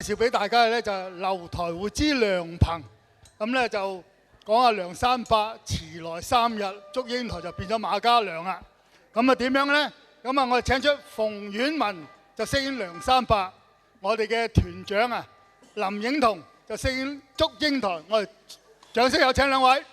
介紹俾大家嘅咧就係樓台戶之良朋，咁咧就講下梁山伯遲來3日，祝英台就變咗馬家良啦。咁啊點樣咧？咁啊我哋請出馮婉文就飾演梁山伯，我哋嘅團長啊林影彤就飾演祝英台，我哋掌聲有請兩位。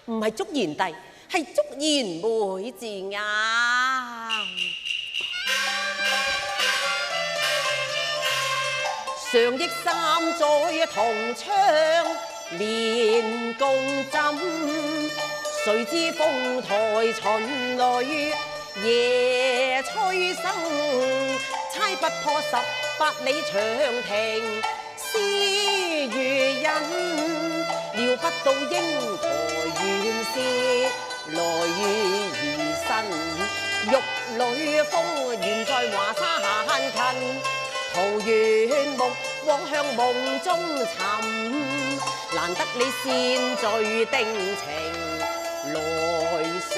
唔係祝賢弟，係祝賢妹字啱。上益三載同窗連共枕，誰知風台秦裏夜催生，猜不破18里長亭詩如印，料不到英台原是來如神，玉女風原在華山近，桃源夢往向夢中尋，難得你善聚定情來相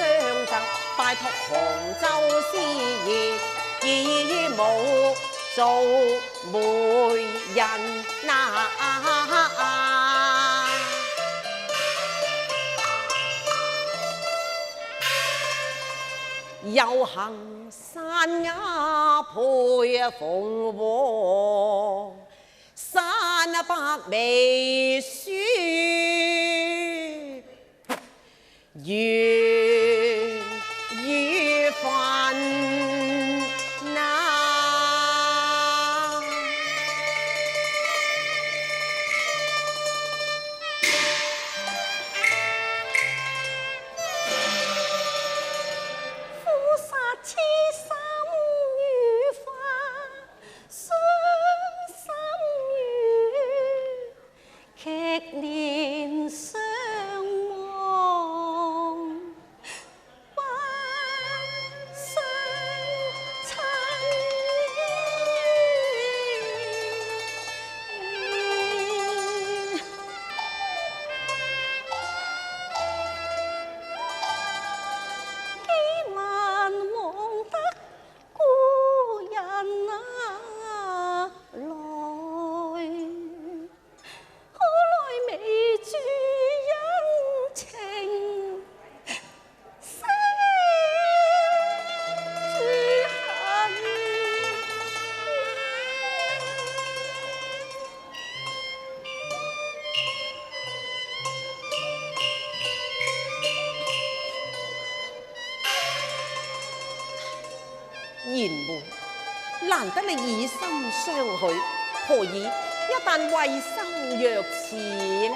贈，拜託杭州師爺以母做媒人遊行山崖配鳳凰，山百美書緣與份賢妹，難得你以心相許，何以一旦為生若此呢？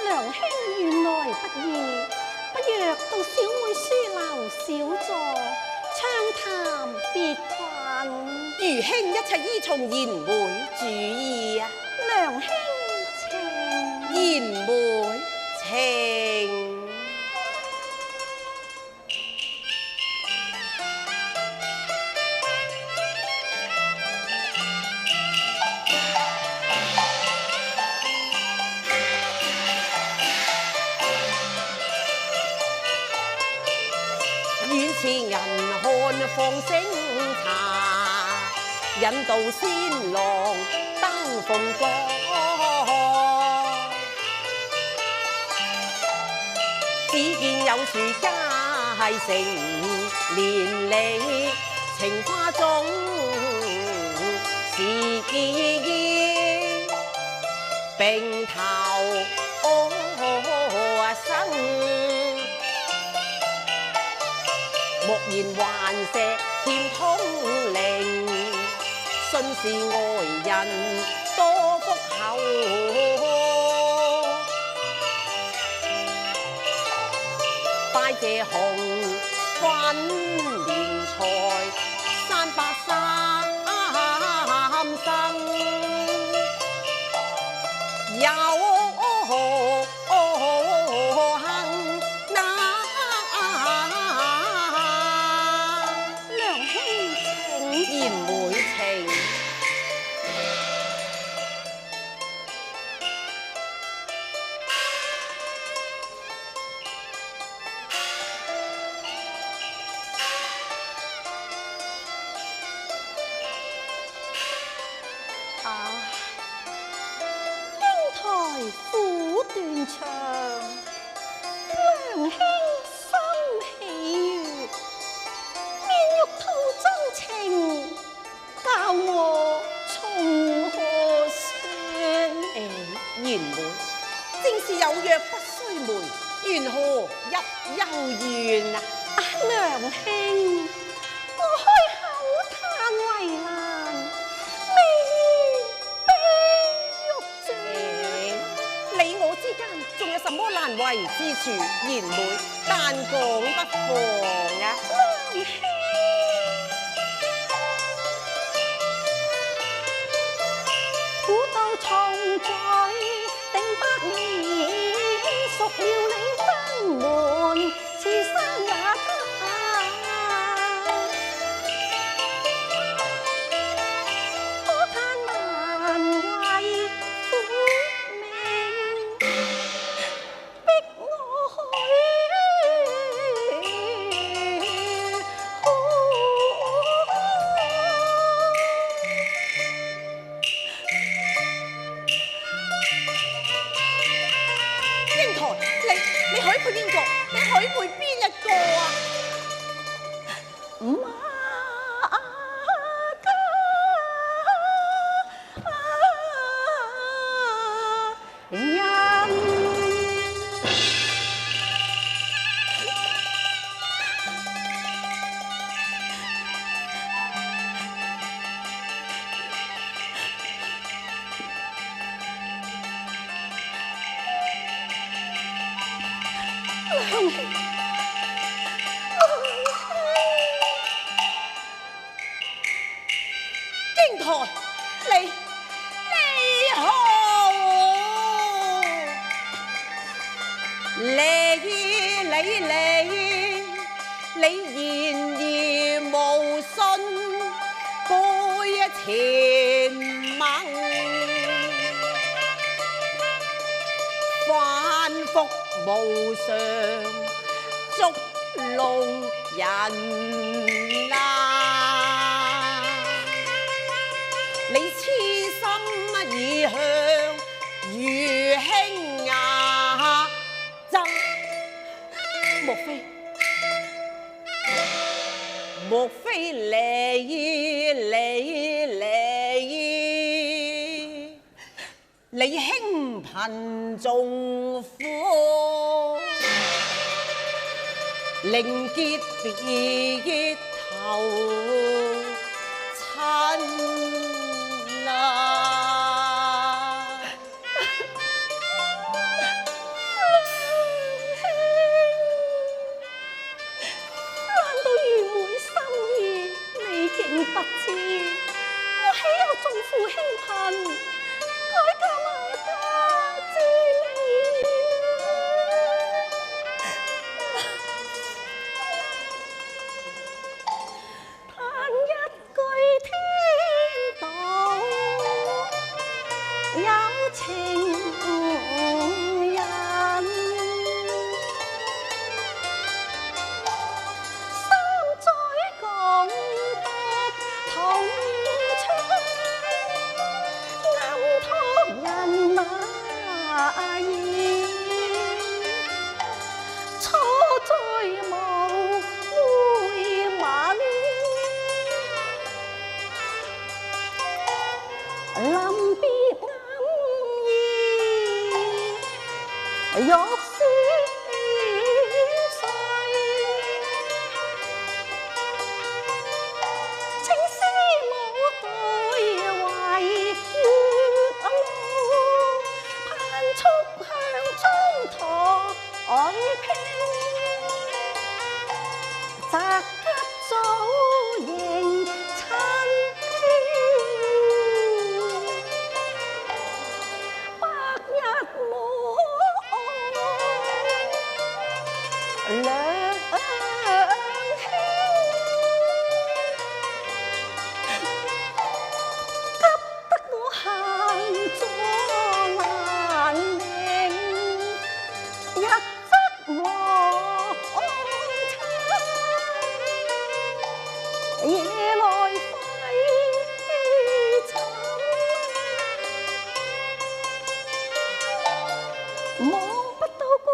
娘兄原來不易，不若到小妹書樓小坐，暢談別困。餘兄一切依從賢妹主意啊！娘兄請。賢妹請。遠似銀漢放星茶，引導仙郎登鳳閣。只見有樹佳成連理，情花中是結並頭生。莫言頑石欠通靈，信是外人多福厚。拜謝紅粉蓮財，山百三生有。苦斷腸，娘兄心喜悅，面玉兔真情，教我從何算？賢妹，正是有約不須瞞，緣何一幽怨啊？娘兄，我開口嘆為難，未遇碧玉鑄。你我之間仲有什麼難為之處？賢妹，但講不妨啊！娘兄，苦到重聚定百年，熟了你登門，此生也得。可嘆難為苦命，逼我英台，你許配邊個？你許配邊一個啊？馬家人。英台，你好，你言而無信，背前盟，反覆無常，捉弄人啊！你痴心已向餘兄啊爭，莫非你兄貧重苦，另結別親啊！難道愚昧心意你竟不知？我豈有重負輕貧，改嫁馬家之理？嘆一句天道有情人。共得同窗，暗託人馬意，錯在無回文。臨別暗意，欲說愛拼，擇吉早迎親，白日滿兩輕，急得我行咗難寧。日則和親，夜來廢塵，望不到故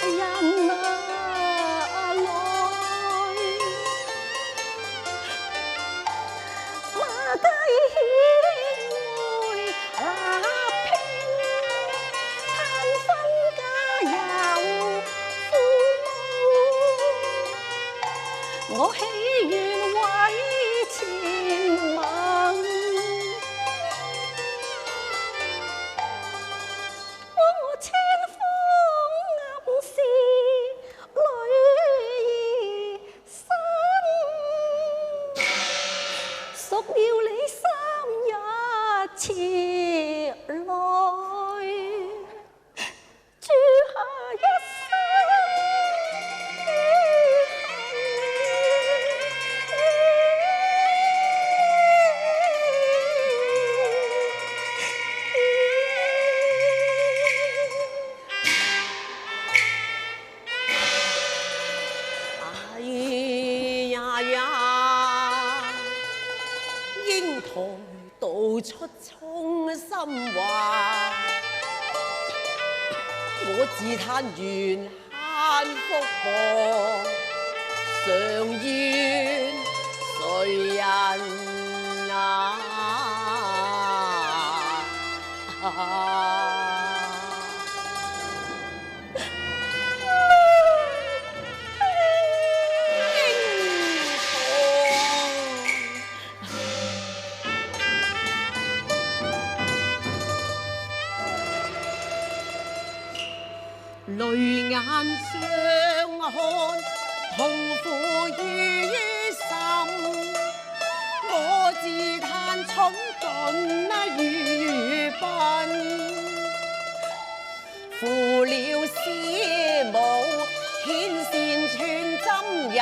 人來，馬家顯會立拼，嘆分家有父母，我豈願為前盟？我千方暗示女兒身，屬了你3日前來，鑄下一哎呀呀，英台道出衷心話，我自嘆緣慳福薄，常怨誰人啊？淚眼相看，痛苦於心。我自嘆蠢鈍愚笨，負了師母牽線穿針引，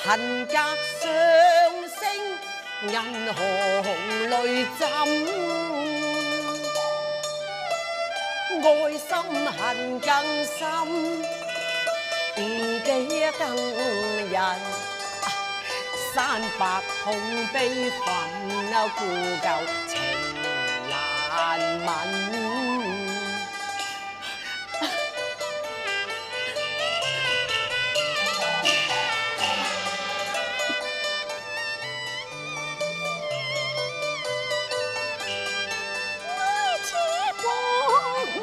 恨隔雙星銀河紅淚針。愛心恨更深，誤己更人。山白痛悲憤，故舊情難泯。愛似薄棉，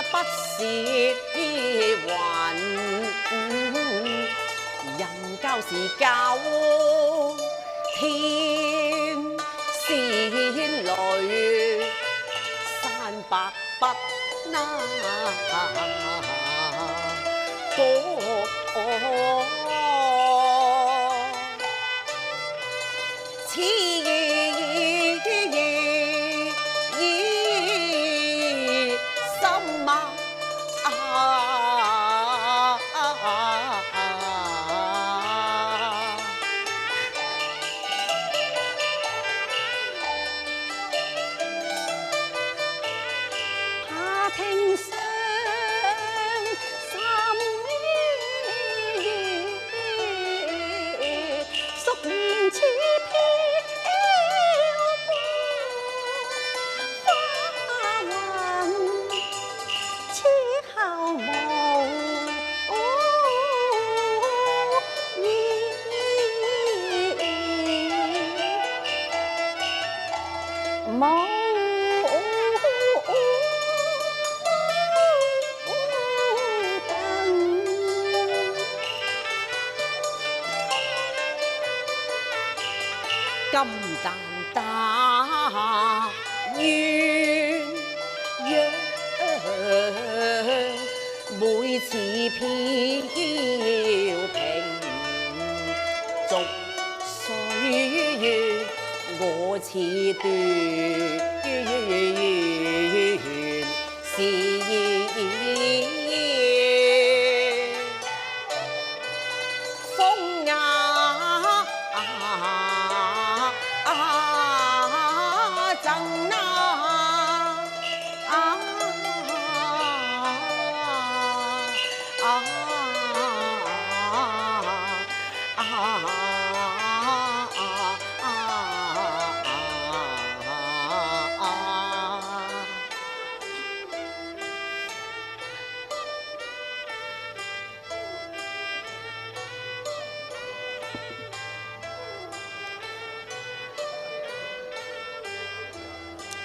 不是還，人教是教天仙女，山伯不那過。此心啊！怕聽上心意，熟年似飄過花雲，此後無金蛋打鴛鴦，每次飄萍逐歲月，我似斷是風啊！贈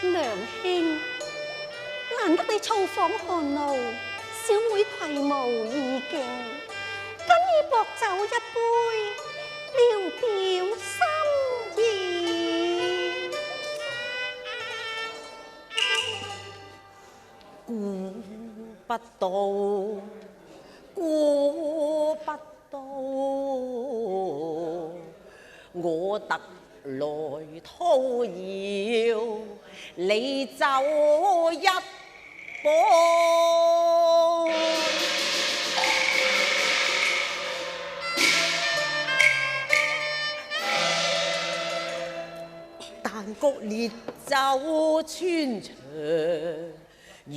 娘兄，難得你造訪寒路，小妹愧無意境，僅以薄酒一杯，聊表心意。估不到，我特來掏搖你走一步，但谷烈酒穿腸如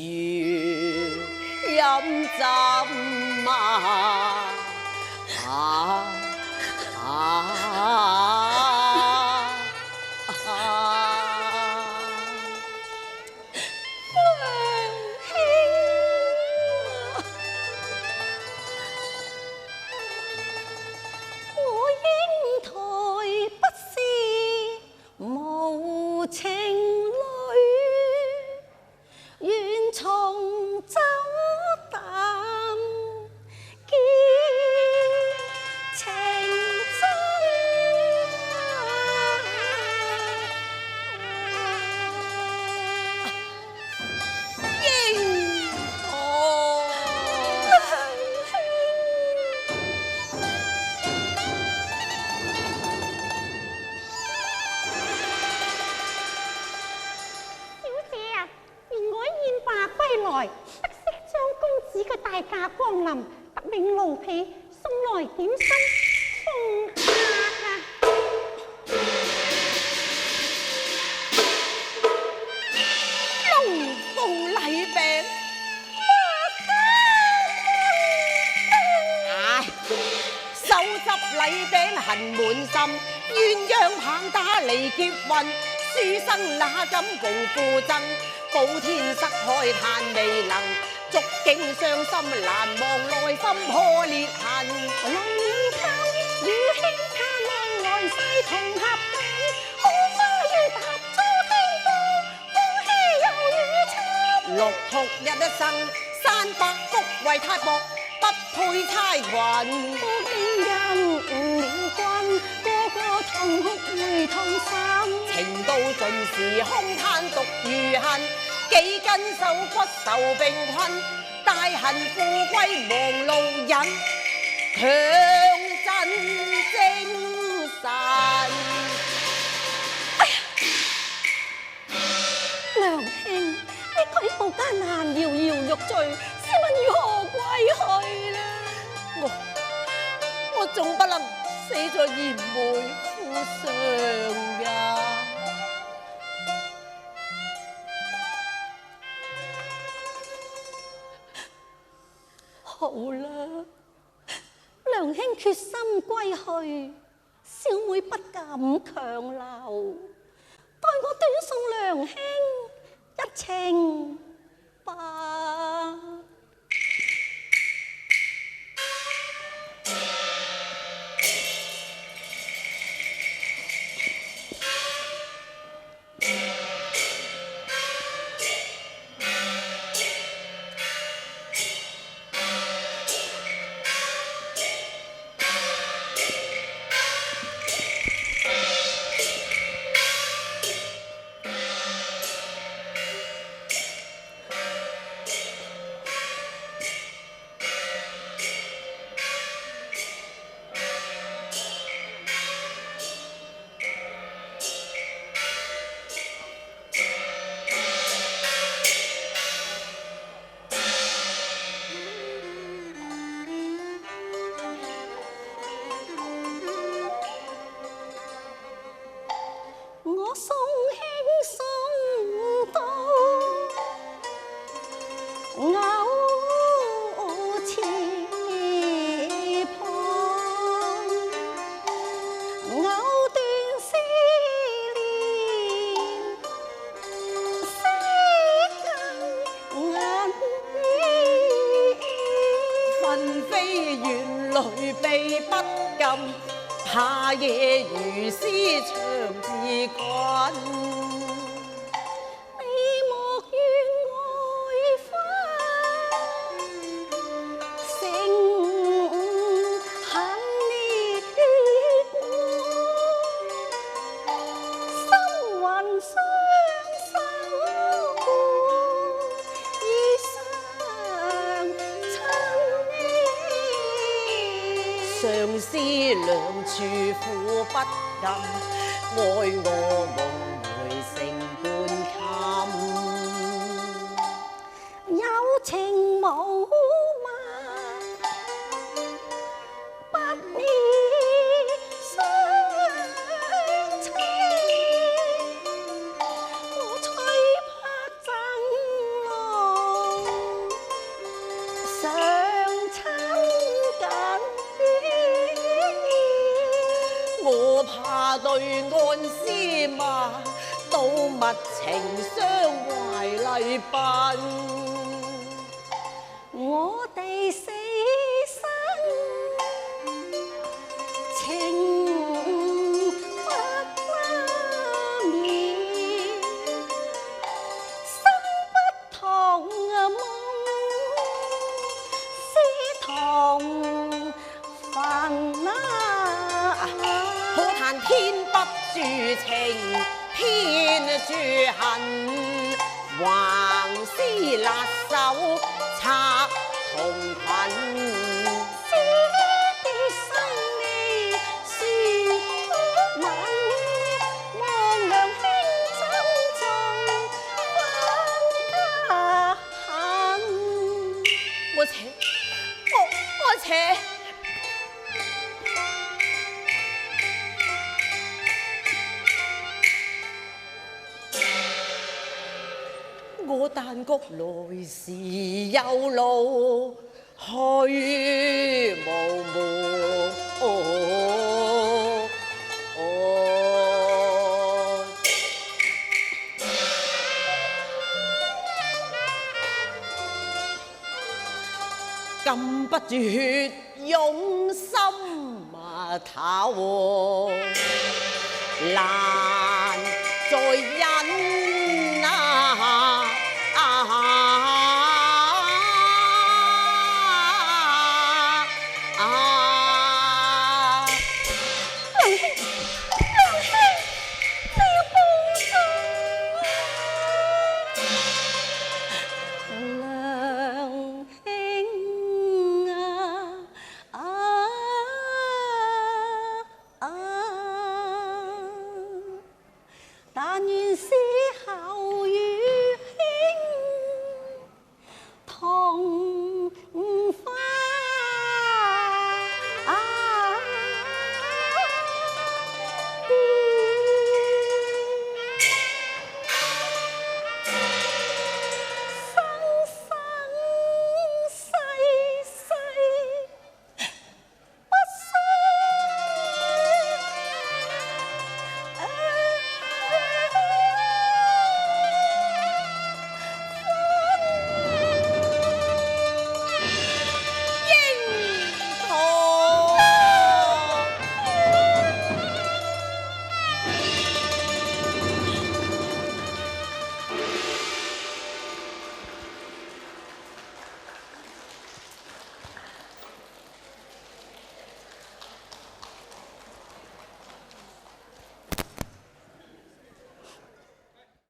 飲針情侶願從酒淡見情真，應可。歸來，得悉張公子嘅大駕光臨，特命奴婢送來點心奉客啊！龍鳳禮餅，收執禮餅恨滿心，鴛鴦棒打離劫運，書生那敢共負贈？寶天塞開嘆未能，觸景傷心難忘，內心破裂痕。龍探與兄他望來世同合計，好花要踏足天高，歡喜又與親。六畜一生，山伯福為太薄，不配差群。我見人誤了君，個個同哭會痛心。情到盡時空嘆獨餘恨，幾根手骨受並困，大恨富貴忘路人，強振精神。娘兄，你舉步艱難，搖搖欲墜，試問如何歸去呢？我總不能死在賢妹夫上呀！好啦，娘兄決心歸去，小妹不敢強留，待我短送娘兄一程吧。我送兄送到牛池旁，牛斷絲連絲銀分飛原來避不禁，怕夜如絲長自困。你莫怨愛花，誠恨你過，心魂相守過，已相親。相思兩處苦不禁，愛我夢回成半襟。有情無物，不念相親。我吹拍贈郎，常親近。我怕對岸廝罵，到密情相懷禮賓。我哋死生情不難眠，心不同夢思同煩啊！可嘆天不住情，偏住恨，橫絲辣手插同捆。知別生離是不問，望娘兄珍重分家恨。我且我但覺來時有路去無門。禁不住血湧心頭，難在